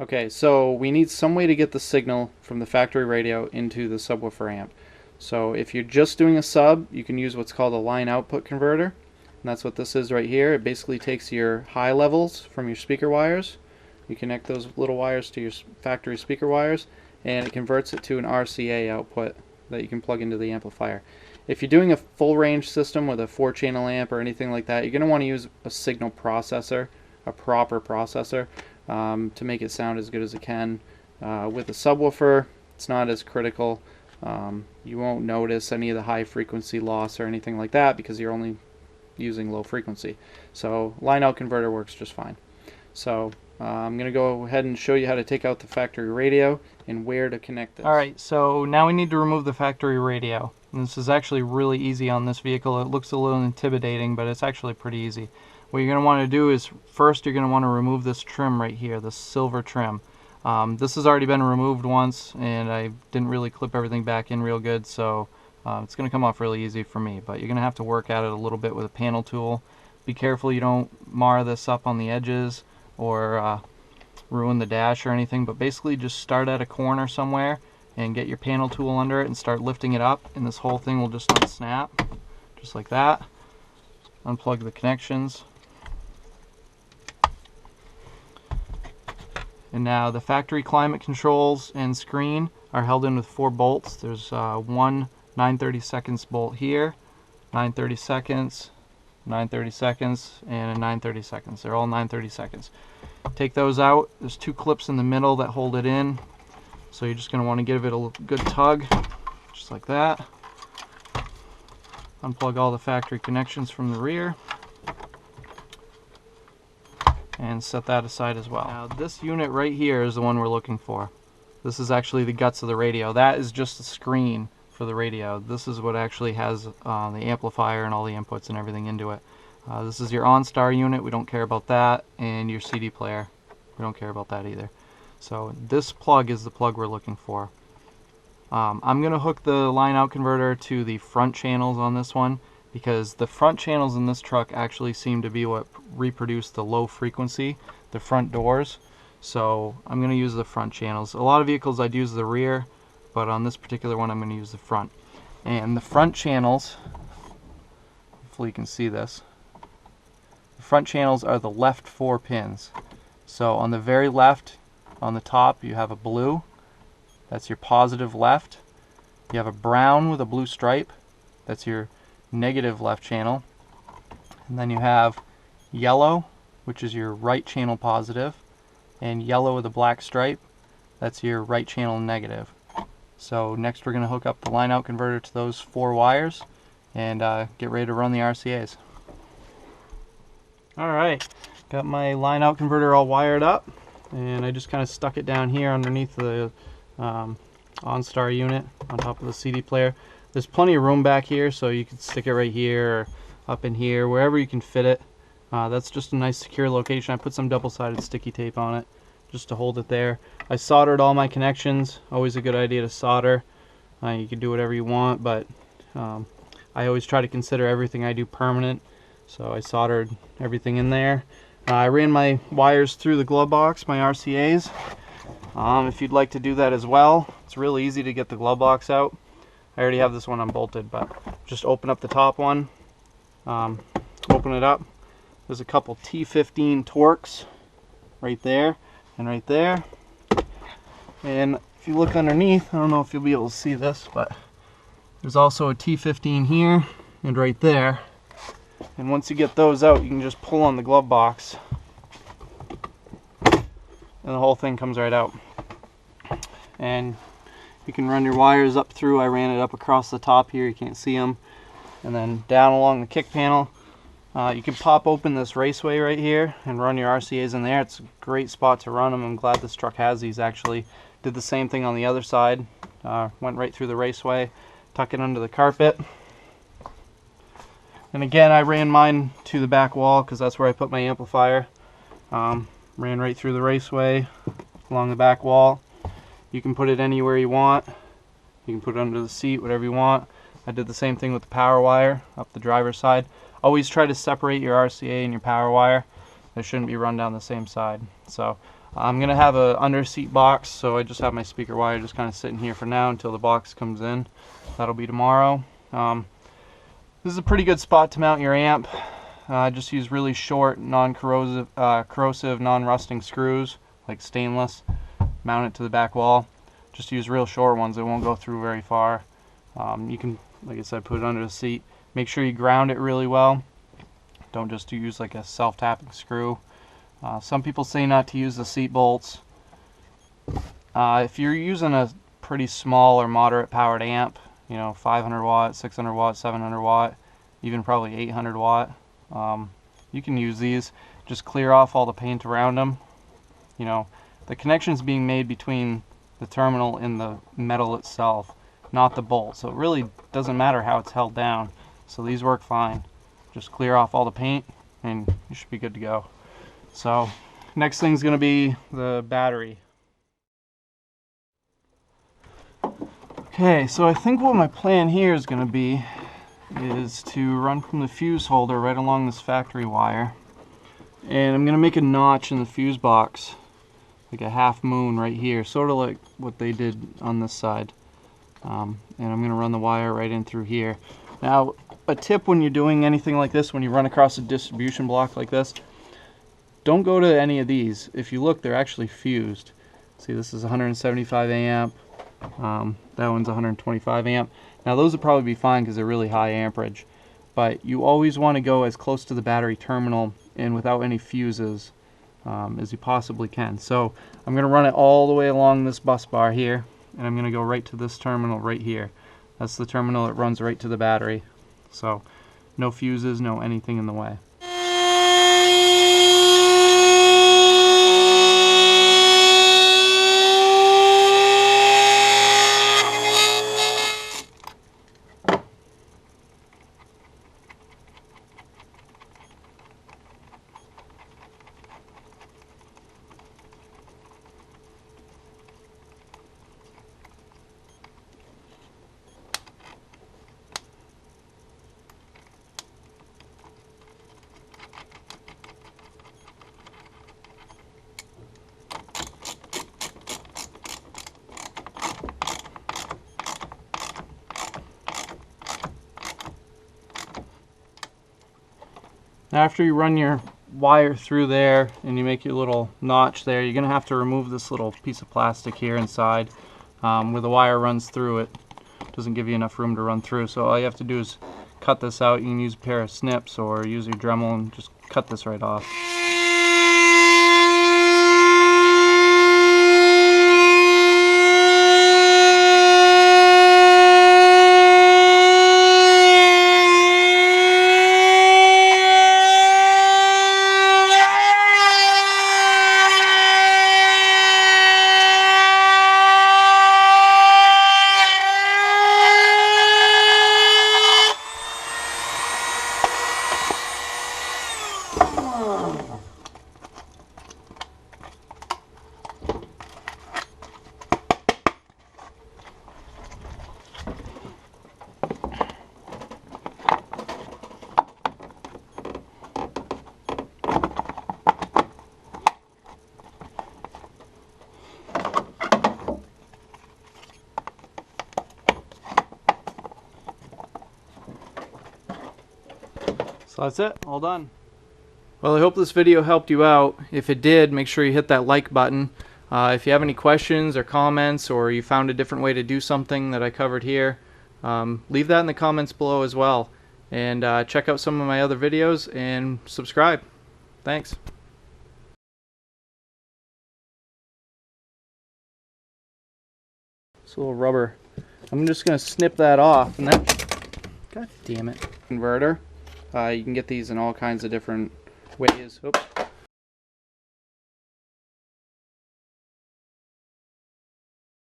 Okay, so we need some way to get the signal from the factory radio into the subwoofer amp. So if you're just doing a sub, you can use what's called a line output converter. And that's what this is right here. It basically takes your high levels from your speaker wires. You connect those little wires to your factory speaker wires, and it converts it to an RCA output that you can plug into the amplifier. If you're doing a full range system with a 4-channel amp or anything like that, you're going to want to use a signal processor, a proper processor, to make it sound as good as it can. With a subwoofer, it's not as critical. You won't notice any of the high frequency loss or anything like that because you're only using low frequency. So line out converter works just fine. So I'm going to go ahead and show you how to take out the factory radio and where to connect this. Alright, so now we need to remove the factory radio. And this is actually really easy on this vehicle. It looks a little intimidating, but it's actually pretty easy. What you're going to want to do is first you're going to want to remove this trim right here, this silver trim. This has already been removed once and I didn't really clip everything back in real good, so it's going to come off really easy for me, but you're going to have to work at it a little bit with a panel tool. Be careful you don't mar this up on the edges or ruin the dash or anything, but basically just start at a corner somewhere and get your panel tool under it and start lifting it up, and this whole thing will just unsnap just like that. Unplug the connections. And now the factory climate controls and screen are held in with 4 bolts. There's one 9/32 bolt here, 9/32, 9/32, and a 9/32. They're all 9/32. Take those out. There's 2 clips in the middle that hold it in. So you're just going to want to give it a good tug, just like that. Unplug all the factory connections from the rear. And set that aside as well. Now this unit right here is the one we're looking for. This is actually the guts of the radio. That is just the screen for the radio. This is what actually has the amplifier and all the inputs and everything into it. This is your OnStar unit. We don't care about that. And your CD player. We don't care about that either. So this plug is the plug we're looking for. I'm going to hook the line out converter to the front channels on this one, because the front channels in this truck actually seem to be what reproduce the low frequency, the front doors. So I'm going to use the front channels. A lot of vehicles I'd use the rear, but on this particular one I'm going to use the front. And the front channels, hopefully you can see this, the front channels are the left 4 pins. So on the very left, on the top, you have a blue, that's your positive left. You have a brown with a blue stripe, that's your negative left channel. And then you have yellow, which is your right channel positive, and yellow with a black stripe, that's your right channel negative. So next we're going to hook up the line out converter to those 4 wires and get ready to run the RCAs. Alright, got my line out converter all wired up, and I just kind of stuck it down here underneath the OnStar unit on top of the CD player. There's plenty of room back here, so you can stick it right here or up in here, wherever you can fit it. That's just a nice secure location. I put some double-sided sticky tape on it just to hold it there. I soldered all my connections. Always a good idea to solder. You can do whatever you want, but I always try to consider everything I do permanent. So I soldered everything in there. I ran my wires through the glove box, my RCAs. If you'd like to do that as well, it's really easy to get the glove box out. I already have this one unbolted, but just open up the top one, open it up. There's a couple T15 Torx right there and right there. And if you look underneath, I don't know if you'll be able to see this, but there's also a T15 here and right there. And once you get those out, you can just pull on the glove box and the whole thing comes right out. And you can run your wires up through. I ran it up across the top here, you can't see them. And then down along the kick panel. You can pop open this raceway right here and run your RCAs in there. It's a great spot to run them. I'm glad this truck has these actually. Did the same thing on the other side. Went right through the raceway, tuck it under the carpet. And again, I ran mine to the back wall because that's where I put my amplifier. Ran right through the raceway, along the back wall. You can put it anywhere you want. You can put it under the seat, whatever you want. I did the same thing with the power wire up the driver's side. Always try to separate your RCA and your power wire. They shouldn't be run down the same side. So I'm going to have a under seat box, so I just have my speaker wire just kind of sitting here for now until the box comes in. That'll be tomorrow. This is a pretty good spot to mount your amp. Just use really short, non-corrosive, non-rusting screws, like stainless. Mount it to the back wall. Just use real short ones, it won't go through very far. You can, like I said, put it under the seat. Make sure you ground it really well. Don't just use like a self-tapping screw. Some people say not to use the seat bolts. If you're using a pretty small or moderate powered amp, you know, 500 watt, 600 watt, 700 watt, even probably 800 watt, you can use these. Just clear off all the paint around them. You know, the connection's being made between the terminal and the metal itself, not the bolt. So it really doesn't matter how it's held down. So these work fine. Just clear off all the paint and you should be good to go. So next thing's going to be the battery. Okay, so I think what my plan here is going to be is to run from the fuse holder right along this factory wire, and I'm going to make a notch in the fuse box, like a half moon right here, sort of like what they did on this side. And I'm going to run the wire right in through here. Now, a tip when you're doing anything like this, when you run across a distribution block like this, don't go to any of these. If you look, they're actually fused. See, this is 175 amp. That one's 125 amp. Now those would probably be fine because they're really high amperage. But you always want to go as close to the battery terminal and without any fuses as you possibly can. So I'm going to run it all the way along this bus bar here, and I'm going to go right to this terminal right here. That's the terminal that runs right to the battery. So no fuses, no anything in the way. Now after you run your wire through there and you make your little notch there, you're going to have to remove this little piece of plastic here inside where the wire runs through. It doesn't give you enough room to run through, so all you have to do is cut this out. You can use a pair of snips or use your Dremel and just cut this right off. So that's it, all done. Well, I hope this video helped you out. If it did, make sure you hit that like button. If you have any questions or comments, or you found a different way to do something that I covered here, leave that in the comments below as well. And check out some of my other videos and subscribe. Thanks. It's a little rubber. I'm just going to snip that off, and that, god damn it, converter. You can get these in all kinds of different ways. Oops.